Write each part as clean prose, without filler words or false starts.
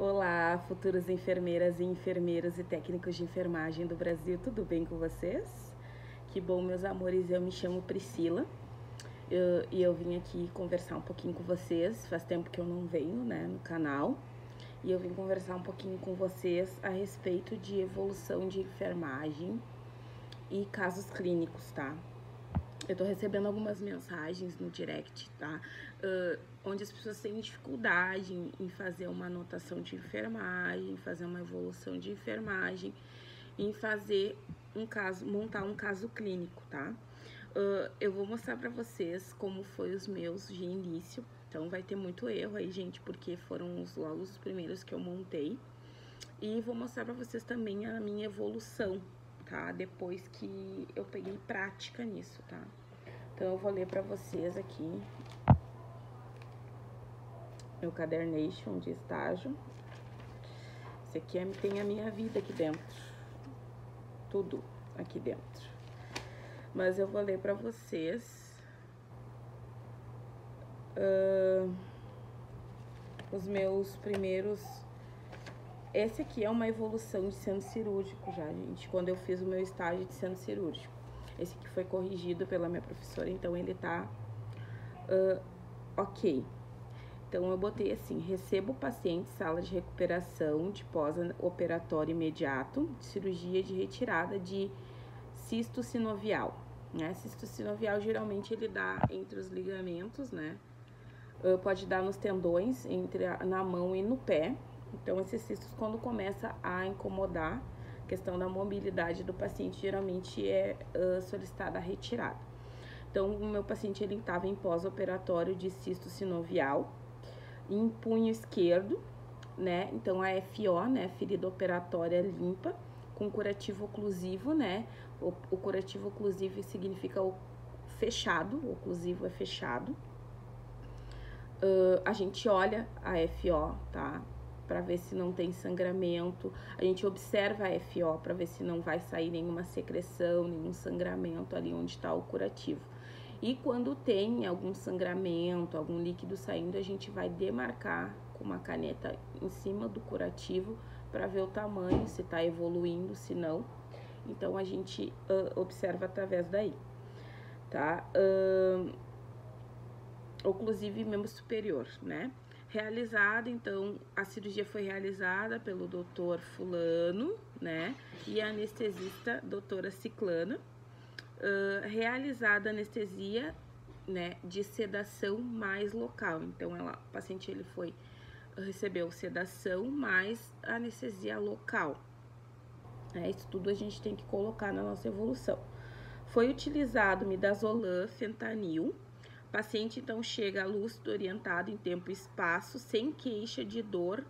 Olá, futuras enfermeiras e enfermeiros e técnicos de enfermagem do Brasil, tudo bem com vocês? Que bom, meus amores, eu me chamo Priscila e eu vim aqui conversar um pouquinho com vocês. Faz tempo que eu não venho, né, no canal, e eu vim conversar um pouquinho com vocês a respeito de evolução de enfermagem e casos clínicos, tá? Eu tô recebendo algumas mensagens no direct, tá? Onde as pessoas têm dificuldade em fazer uma anotação de enfermagem, fazer uma evolução de enfermagem, em fazer um caso, montar um caso clínico, tá? Eu vou mostrar pra vocês como foi os meus de início. Então vai ter muito erro aí, gente, porque foram logo os primeiros que eu montei. E vou mostrar pra vocês também a minha evolução, tá? Depois que eu peguei prática nisso, tá? Então, eu vou ler pra vocês aqui meu cadernation de estágio. Esse aqui tem a minha vida aqui dentro. Tudo aqui dentro. Mas eu vou ler pra vocês os meus primeiros... Esse aqui é uma evolução de centro cirúrgico já, gente. Quando eu fiz o meu estágio de centro cirúrgico. Esse aqui foi corrigido pela minha professora, então ele tá ok. Então, eu botei assim: recebo o paciente sala de recuperação de pós-operatório imediato, de cirurgia de retirada de cisto sinovial, né? Cisto sinovial, geralmente, ele dá entre os ligamentos, né? Pode dar nos tendões, na mão e no pé. Então, esses cistos, quando começa a incomodar, a questão da mobilidade do paciente, geralmente é solicitada a retirada. Então, o meu paciente, ele estava em pós-operatório de cisto sinovial, em punho esquerdo, né? Então, a FO, né? Ferida operatória limpa, com curativo oclusivo, né? O curativo oclusivo significa o fechado, o oclusivo é fechado. A gente olha a FO, tá? Pra ver se não tem sangramento. A gente observa a FO pra ver se não vai sair nenhuma secreção, nenhum sangramento ali onde tá o curativo. E quando tem algum sangramento, algum líquido saindo, a gente vai demarcar com uma caneta em cima do curativo para ver o tamanho, se tá evoluindo, se não. Então, a gente observa através daí, tá? Oclusive membro superior, né? Realizada, então, a cirurgia foi realizada pelo doutor fulano, né? E a anestesista, doutora ciclana. Realizada a anestesia, né, de sedação mais local. Então, o paciente recebeu sedação mais anestesia local. Isso tudo a gente tem que colocar na nossa evolução. Foi utilizado midazolam, fentanil. O paciente, então, chega lúcido, orientado em tempo e espaço, sem queixa de dor,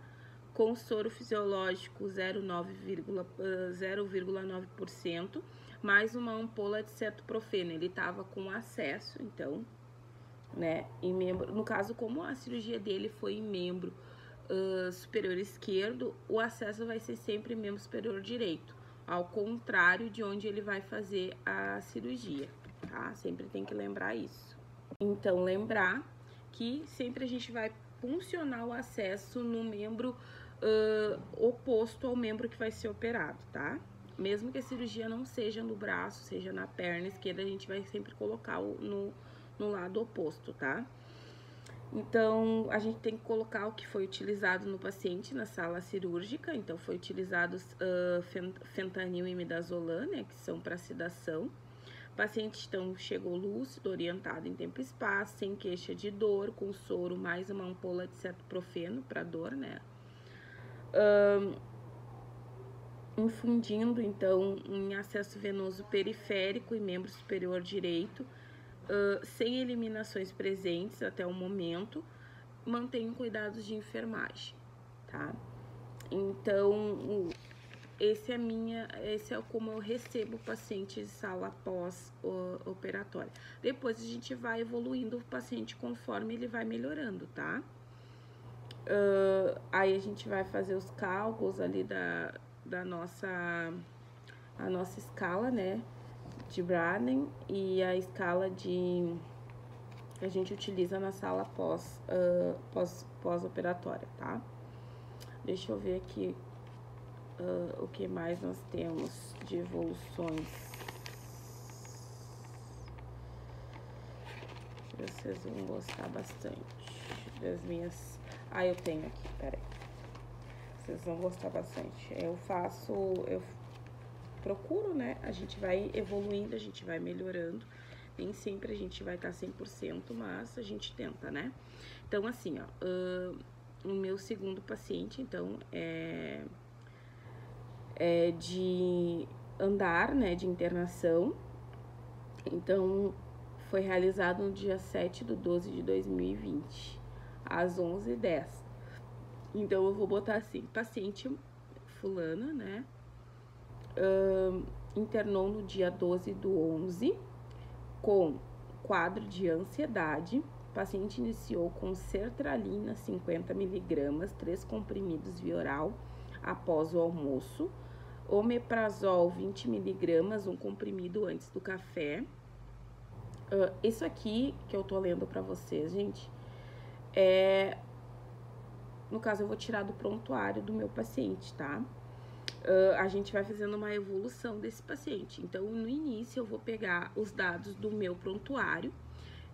com soro fisiológico 0,9%, mais uma ampola de cetoprofeno. Ele estava com acesso, então, né, em membro. No caso, como a cirurgia dele foi em membro superior esquerdo, o acesso vai ser sempre em membro superior direito, ao contrário de onde ele vai fazer a cirurgia, tá? Sempre tem que lembrar isso. Então, lembrar que sempre a gente vai puncionar o acesso no membro oposto ao membro que vai ser operado, tá? Mesmo que a cirurgia não seja no braço, seja na perna esquerda, a gente vai sempre colocar no lado oposto, tá? Então, a gente tem que colocar o que foi utilizado no paciente na sala cirúrgica. Então, foi utilizado fentanil e midazolam, né, que são para sedação. O paciente, então, chegou lúcido, orientado em tempo e espaço, sem queixa de dor, com soro mais uma ampola de cetoprofeno para dor, né? Infundindo, então, em acesso venoso periférico e membro superior direito, sem eliminações presentes até o momento, mantenho cuidados de enfermagem, tá? Então, esse é como eu recebo o paciente de sala pós-operatória. Depois a gente vai evoluindo o paciente conforme ele vai melhorando, tá? Aí a gente vai fazer os cálculos ali da nossa escala, né, de Braden e a escala que a gente utiliza na sala pós-operatória, tá? Deixa eu ver aqui o que mais nós temos de evoluções. Vocês vão gostar bastante das minhas... Ah, eu tenho aqui, peraí. Vocês vão gostar bastante. Eu procuro, né? A gente vai evoluindo, a gente vai melhorando. Nem sempre a gente vai estar 100%, mas a gente tenta, né? Então, assim, ó, o meu segundo paciente, então, é de andar, né, de internação. Então, foi realizado no dia 7/12/2020, às 11h10. Então, eu vou botar assim, paciente fulana, né, internou no dia 12/11, com quadro de ansiedade. O paciente iniciou com sertralina 50 mg, 3 comprimidos via oral após o almoço, omeprazol 20 mg, um comprimido antes do café. Isso aqui que eu tô lendo pra vocês, gente, no caso eu vou tirar do prontuário do meu paciente, tá? A gente vai fazendo uma evolução desse paciente. Então, no início, eu vou pegar os dados do meu prontuário,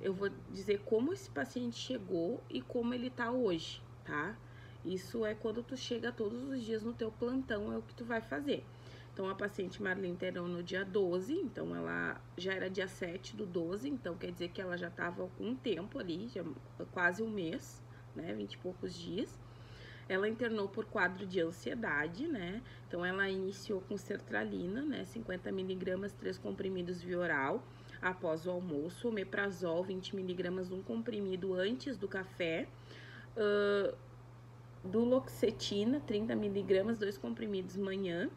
eu vou dizer como esse paciente chegou e como ele tá hoje, tá? Isso é quando tu chega todos os dias no teu plantão, é o que tu vai fazer. Então, a paciente Marlene internou no dia 12, então ela já era dia 7/12, então quer dizer que ela já tava há algum tempo ali, já quase um mês, né, 20 e poucos dias. Ela internou por quadro de ansiedade, né? Então, ela iniciou com sertralina, né? 50 mg, 3 comprimidos via oral, após o almoço. Omeprazol, 20 mg, um comprimido antes do café. Duloxetina, 30 mg, 2 comprimidos manhã.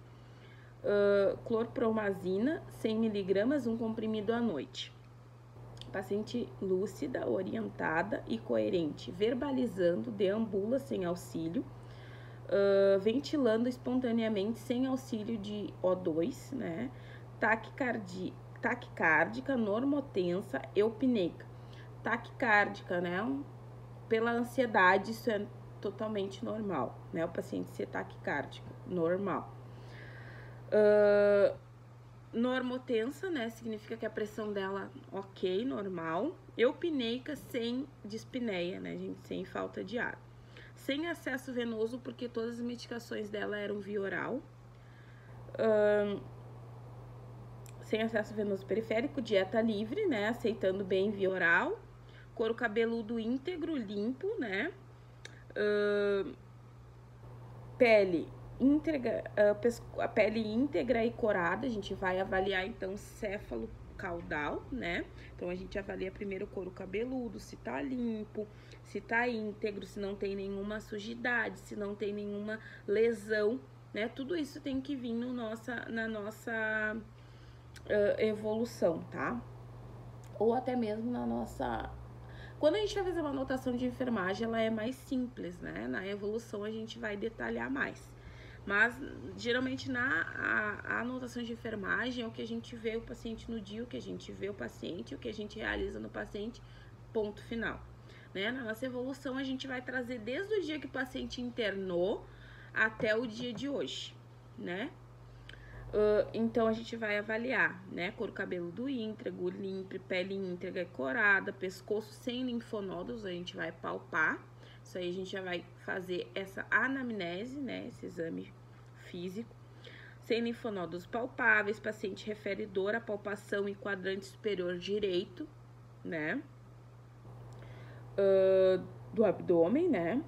Clorpromazina, 100 mg, um comprimido à noite. Paciente lúcida, orientada e coerente, verbalizando, deambula sem auxílio, ventilando espontaneamente sem auxílio de O2, né? Taquicárdica, normotensa, eupneica. Taquicárdica, né? Pela ansiedade, isso é totalmente normal, né? O paciente ser taquicárdica, normal. Normotensa, né? Significa que a pressão dela, ok, normal. Eupneica sem dispneia, né, gente? Sem falta de ar. Sem acesso venoso, porque todas as medicações dela eram via oral. Sem acesso venoso periférico, dieta livre, né? Aceitando bem via oral. Couro cabeludo íntegro, limpo, né? Pele íntegra, a pele íntegra e corada. A gente vai avaliar então céfalo caudal, né? Então a gente avalia primeiro o couro cabeludo, se tá limpo, se tá íntegro, se não tem nenhuma sujidade, se não tem nenhuma lesão, né? Tudo isso tem que vir na nossa evolução, tá? Ou até mesmo na nossa... Quando a gente vai fazer uma anotação de enfermagem, ela é mais simples, né? Na evolução a gente vai detalhar mais. Mas, geralmente, a anotação de enfermagem é o que a gente vê o paciente no dia, o que a gente vê o paciente, o que a gente realiza no paciente, ponto final. Né? Na nossa evolução, a gente vai trazer desde o dia que o paciente internou até o dia de hoje, né? Então, a gente vai avaliar, né? Couro cabeludo íntegro, limpo, pele íntegra e corada, pescoço sem linfonodos, a gente vai palpar. Isso aí a gente já vai fazer essa anamnese, né? Esse exame físico. Sem linfonodos palpáveis, paciente refere dor à palpação em quadrante superior direito, né? Do abdômen, né?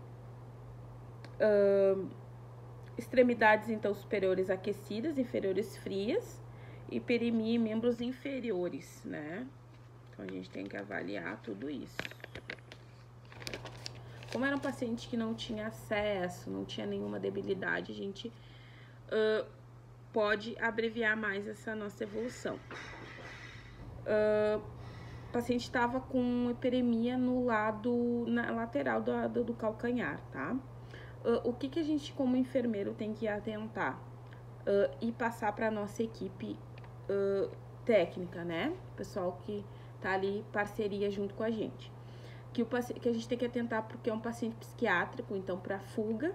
Extremidades, então, superiores aquecidas, inferiores frias, hiperemia em membros inferiores, né? Então, a gente tem que avaliar tudo isso. Como era um paciente que não tinha acesso, não tinha nenhuma debilidade, a gente pode abreviar mais essa nossa evolução. O paciente estava com hiperemia na lateral do calcanhar, tá? O que a gente, como enfermeiro, tem que atentar e passar para a nossa equipe técnica, né? O pessoal que tá ali, parceria junto com a gente. Que a gente tem que atentar porque é um paciente psiquiátrico, então para fuga,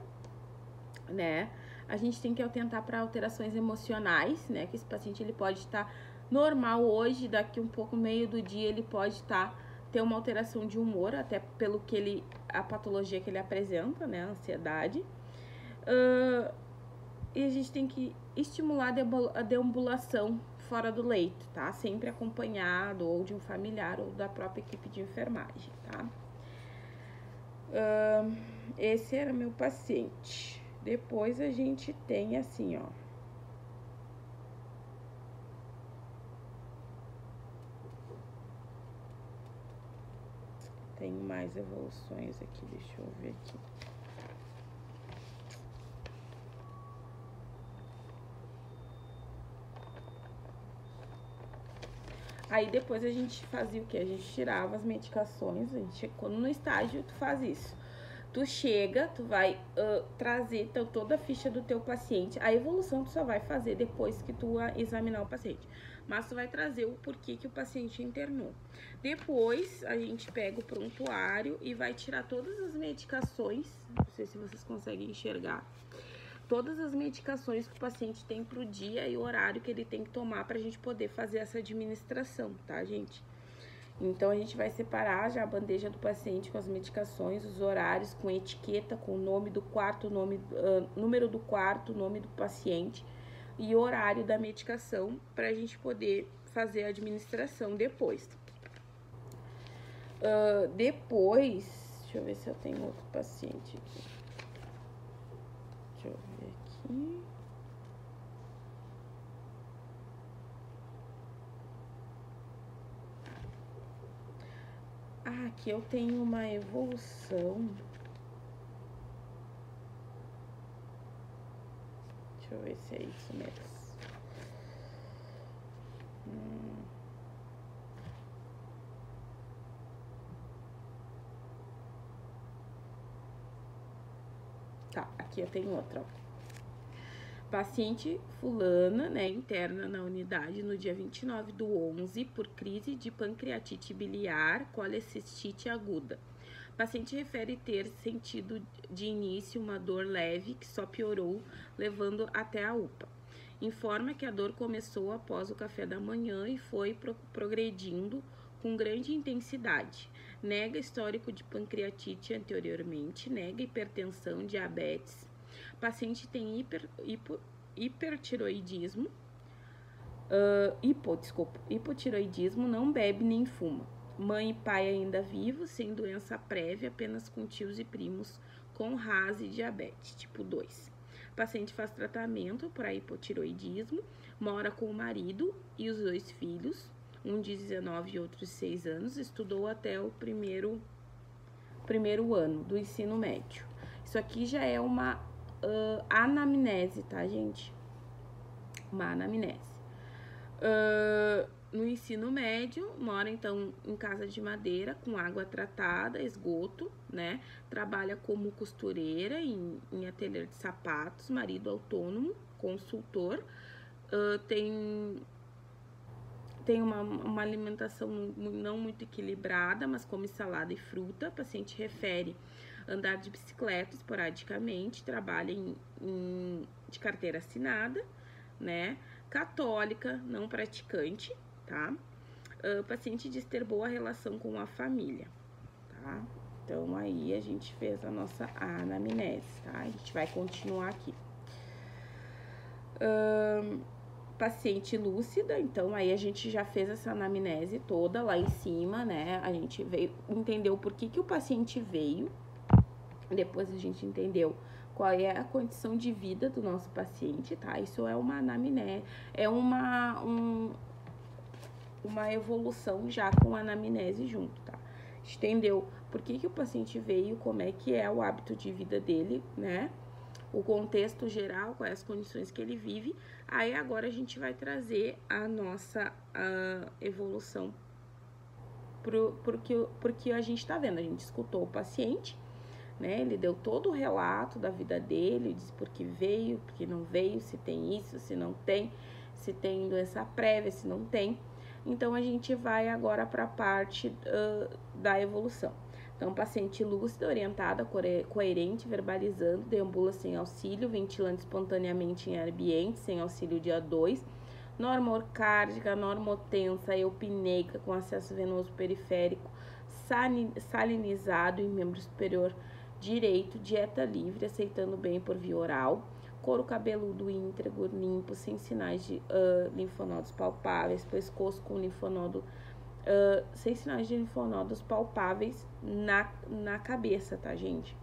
né? A gente tem que atentar para alterações emocionais, né? Que esse paciente ele pode estar normal hoje, daqui um pouco, meio do dia, ele pode ter uma alteração de humor, até pelo que a patologia que ele apresenta, né? A ansiedade. E a gente tem que estimular a deambulação fora do leito, tá? Sempre acompanhado ou de um familiar ou da própria equipe de enfermagem, tá? Esse era meu paciente. Depois a gente tem assim, ó. Tem mais evoluções aqui, deixa eu ver aqui. Aí depois a gente fazia o que? A gente tirava as medicações, quando no estágio tu faz isso. Tu chega, tu vai trazer então, toda a ficha do teu paciente. A evolução tu só vai fazer depois que tu examinar o paciente. Mas tu vai trazer o porquê que o paciente internou. Depois a gente pega o prontuário e vai tirar todas as medicações. Não sei se vocês conseguem enxergar. Todas as medicações que o paciente tem pro dia e o horário que ele tem que tomar pra gente poder fazer essa administração, tá, gente? Então, a gente vai separar já a bandeja do paciente com as medicações, os horários, com etiqueta, com o nome do quarto, número do quarto, nome do paciente e horário da medicação pra gente poder fazer a administração depois. Deixa eu ver se eu tenho outro paciente aqui. Deixa eu ver aqui. Aqui eu tenho uma evolução. Deixa eu ver se é isso mesmo. Tá, aqui eu tenho outra, ó. Paciente fulana, né, interna na unidade no dia 29/11 por crise de pancreatite biliar, colecistite aguda. Paciente refere ter sentido de início uma dor leve que só piorou, levando até a UPA. Informa que a dor começou após o café da manhã e foi progredindo com grande intensidade. Nega histórico de pancreatite anteriormente, nega hipertensão, diabetes. Paciente tem hipertiroidismo, hipotiroidismo, não bebe nem fuma. Mãe e pai ainda vivos, sem doença prévia, apenas com tios e primos com RAS e diabetes tipo 2. Paciente faz tratamento para hipotiroidismo, mora com o marido e os 2 filhos, um de 19 e outro de 6 anos, estudou até o primeiro ano do ensino médio. Isso aqui já é uma anamnese, tá, gente? Uma anamnese. No ensino médio, mora então em casa de madeira, com água tratada, esgoto, né? Trabalha como costureira em ateliê de sapatos, marido autônomo, consultor, tem uma alimentação não muito equilibrada, mas come salada e fruta. O paciente refere andar de bicicleta esporadicamente, trabalha de carteira assinada, né? Católica, não praticante, tá? O paciente diz ter boa relação com a família, tá? Então, aí a gente fez a nossa anamnese, tá? A gente vai continuar aqui. Paciente lúcida, então aí a gente já fez essa anamnese toda lá em cima, né? A gente veio entender por que o paciente veio. Depois a gente entendeu qual é a condição de vida do nosso paciente, tá? Isso é uma anamnese, é uma evolução já com a anamnese junto, tá? A gente entendeu por que o paciente veio, como é que é o hábito de vida dele, né? O contexto geral, quais as condições que ele vive. Aí agora a gente vai trazer a nossa evolução porque a gente tá vendo, a gente escutou o paciente, né? Ele deu todo o relato da vida dele, disse por que veio, por que não veio, se tem isso, se não tem, se tem doença prévia, se não tem. Então, a gente vai agora para a parte da evolução. Então, paciente lúcida, orientada, coerente, verbalizando, deambula sem auxílio, ventilando espontaneamente em ambiente, sem auxílio de A2, normocárdica, normotensa, eupneica, com acesso venoso periférico, salinizado em membro superior direito, dieta livre, aceitando bem por via oral, couro cabeludo íntegro, limpo, sem sinais de linfonodos palpáveis, pescoço com linfonodo, sem sinais de linfonodos palpáveis na cabeça, tá, gente?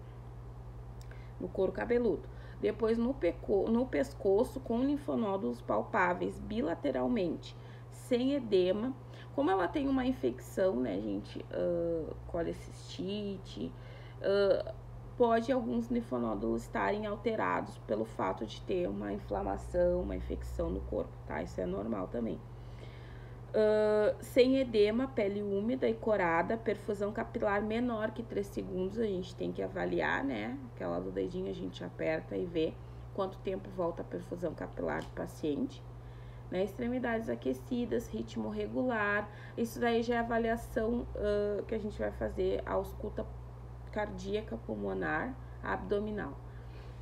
No couro cabeludo. Depois no pescoço com linfonódulos palpáveis bilateralmente, sem edema. Como ela tem uma infecção, né, gente, colecistite, pode alguns linfonódulos estarem alterados pelo fato de ter uma inflamação, uma infecção no corpo, tá? Isso é normal também. Sem edema, pele úmida e corada, perfusão capilar menor que 3 segundos, a gente tem que avaliar, né? Aquela do dedinho a gente aperta e vê quanto tempo volta a perfusão capilar do paciente. Né? Extremidades aquecidas, ritmo regular, isso daí já é a avaliação que a gente vai fazer a ausculta cardíaca pulmonar abdominal.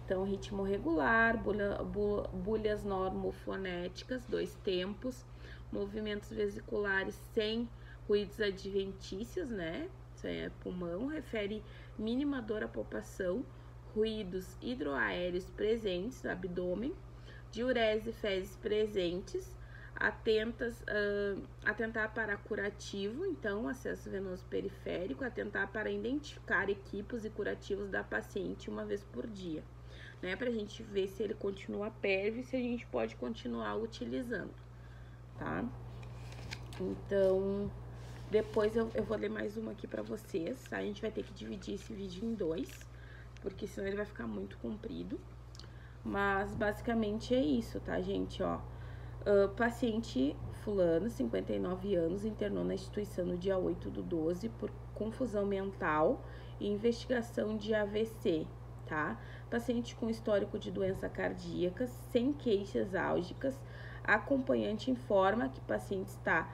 Então, ritmo regular, bulhas normofonéticas, 2 tempos, movimentos vesiculares sem ruídos adventícios, né? Isso aí é pulmão, refere mínima dor à palpação, ruídos hidroaéreos presentes no abdômen, diurese e fezes presentes, atentar para curativo, então, acesso venoso periférico, atentar para identificar equipos e curativos da paciente uma vez por dia, né? Pra gente ver se ele continua PERV e se a gente pode continuar utilizando, tá? Então, depois eu vou ler mais uma aqui pra vocês, tá? A gente vai ter que dividir esse vídeo em 2, porque senão ele vai ficar muito comprido. Mas, basicamente, é isso, tá, gente? Ó, paciente fulano, 59 anos, internou na instituição no dia 8/12 por confusão mental e investigação de AVC, tá? Paciente com histórico de doença cardíaca, sem queixas álgicas. Acompanhante informa que paciente está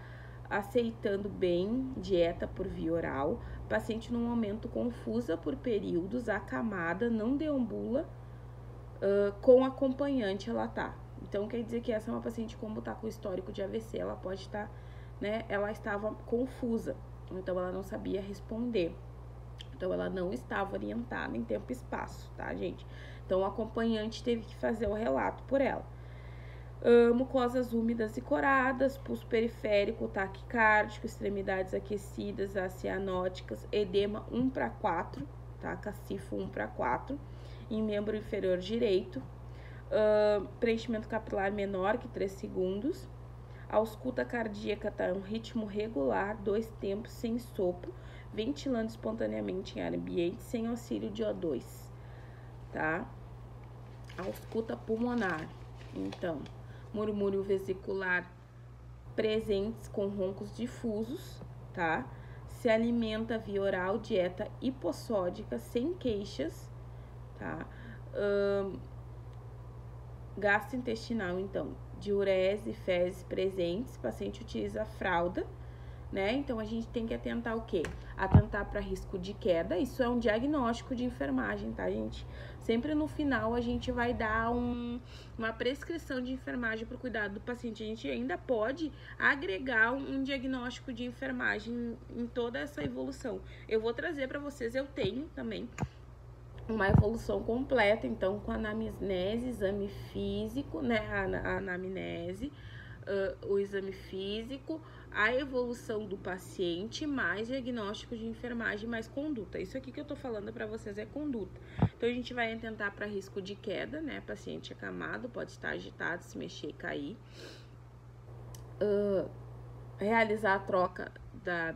aceitando bem dieta por via oral. Paciente num momento confusa por períodos, acamada, não deambula, com acompanhante ela tá. Então, quer dizer que essa é uma paciente, como tá com histórico de AVC, ela pode estar, né, ela estava confusa, então ela não sabia responder. Então, ela não estava orientada em tempo e espaço, tá, gente? Então, o acompanhante teve que fazer o relato por ela. Mucosas úmidas e coradas, pulso periférico, taquicárdico, extremidades aquecidas, acianóticas, edema 1/4, tá? Cacifo 1/4, em membro inferior direito, preenchimento capilar menor que 3 segundos, a ausculta cardíaca tá um ritmo regular, 2 tempos, sem sopro, ventilando espontaneamente em ar ambiente, sem auxílio de O2, tá? A ausculta pulmonar, então, murmúrio vesicular presentes com roncos difusos, tá? Se alimenta via oral, dieta hipossódica, sem queixas, tá? Gastrointestinal, então, diurese, fezes presentes, paciente utiliza fralda, né? Então, a gente tem que atentar o quê? Atentar para risco de queda, isso é um diagnóstico de enfermagem, tá, gente? Sempre no final, a gente vai dar uma prescrição de enfermagem para o cuidado do paciente. A gente ainda pode agregar um diagnóstico de enfermagem em toda essa evolução. Eu vou trazer para vocês, eu tenho também uma evolução completa, então, com anamnese, exame físico, né, a anamnese, o exame físico, a evolução do paciente, mais diagnóstico de enfermagem, mais conduta. Isso aqui que eu tô falando pra vocês é conduta. Então, a gente vai atentar para risco de queda, né, paciente acamado, pode estar agitado, se mexer e cair. Realizar a troca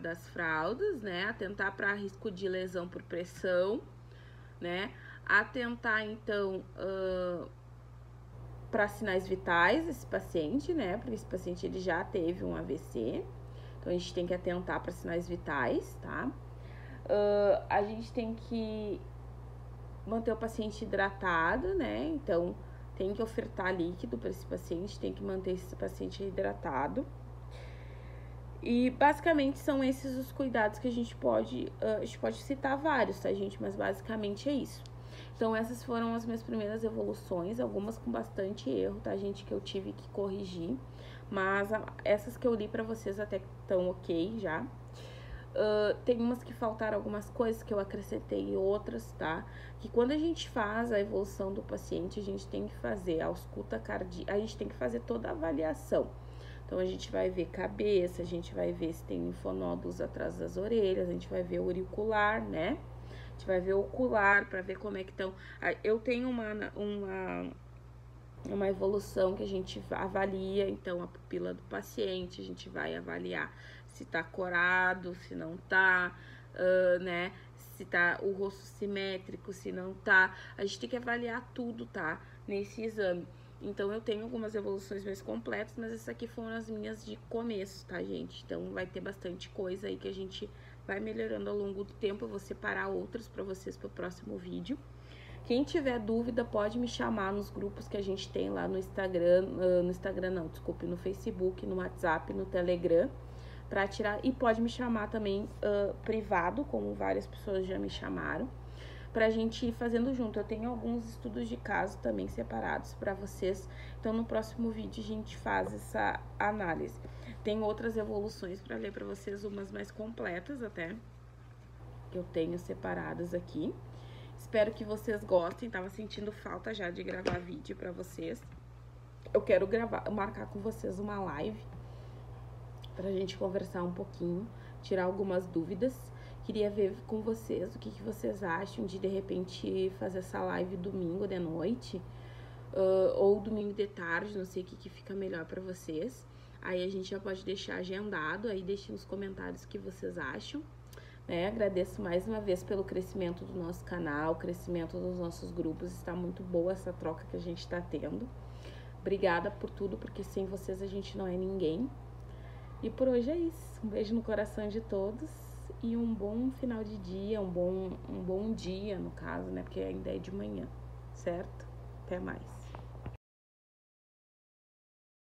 das fraldas, né, atentar para risco de lesão por pressão, né, atentar, então, para sinais vitais desse paciente, né, porque esse paciente ele já teve um AVC, então a gente tem que atentar para sinais vitais, tá? A gente tem que manter o paciente hidratado, né, então tem que ofertar líquido para esse paciente, tem que manter esse paciente hidratado. E basicamente são esses os cuidados que a gente pode citar vários, tá, gente? Mas basicamente é isso. Então essas foram as minhas primeiras evoluções, algumas com bastante erro, tá, gente? Que eu tive que corrigir. Mas essas que eu li pra vocês até que estão ok já. Tem umas que faltaram algumas coisas que eu acrescentei outras, tá? Que quando a gente faz a evolução do paciente, a gente tem que fazer a ausculta cardíaca, a gente tem que fazer toda a avaliação. Então, a gente vai ver cabeça, a gente vai ver se tem linfonódulos atrás das orelhas, a gente vai ver auricular, né? A gente vai ver ocular para ver como é que estão. Eu tenho uma evolução que a gente avalia, então, a pupila do paciente, a gente vai avaliar se tá corado, se não tá, né? Se tá o rosto simétrico, se não tá. A gente tem que avaliar tudo, tá? Nesse exame. Então, eu tenho algumas evoluções mais completas, mas essas aqui foram as minhas de começo, tá, gente? Então, vai ter bastante coisa aí que a gente vai melhorando ao longo do tempo. Eu vou separar outras pra vocês pro próximo vídeo. Quem tiver dúvida, pode me chamar nos grupos que a gente tem lá no Instagram, no Facebook, no WhatsApp, no Telegram, pra tirar. E pode me chamar também privado, como várias pessoas já me chamaram, pra gente ir fazendo junto. Eu tenho alguns estudos de caso também separados pra vocês. Então, no próximo vídeo, a gente faz essa análise. Tem outras evoluções pra ler pra vocês, umas mais completas até, que eu tenho separadas aqui. Espero que vocês gostem. Tava sentindo falta já de gravar vídeo pra vocês. Eu quero marcar com vocês uma live pra gente conversar um pouquinho, tirar algumas dúvidas. Queria ver com vocês o que vocês acham de repente fazer essa live domingo de noite ou domingo de tarde, não sei o que fica melhor pra vocês. Aí a gente já pode deixar agendado, aí deixem nos comentários o que vocês acham. Agradeço mais uma vez pelo crescimento do nosso canal, crescimento dos nossos grupos. Está muito boa essa troca que a gente está tendo. Obrigada por tudo, porque sem vocês a gente não é ninguém. E por hoje é isso. Um beijo no coração de todos e um bom final de dia, um bom dia, no caso, né? Porque ainda é de manhã, certo? Até mais.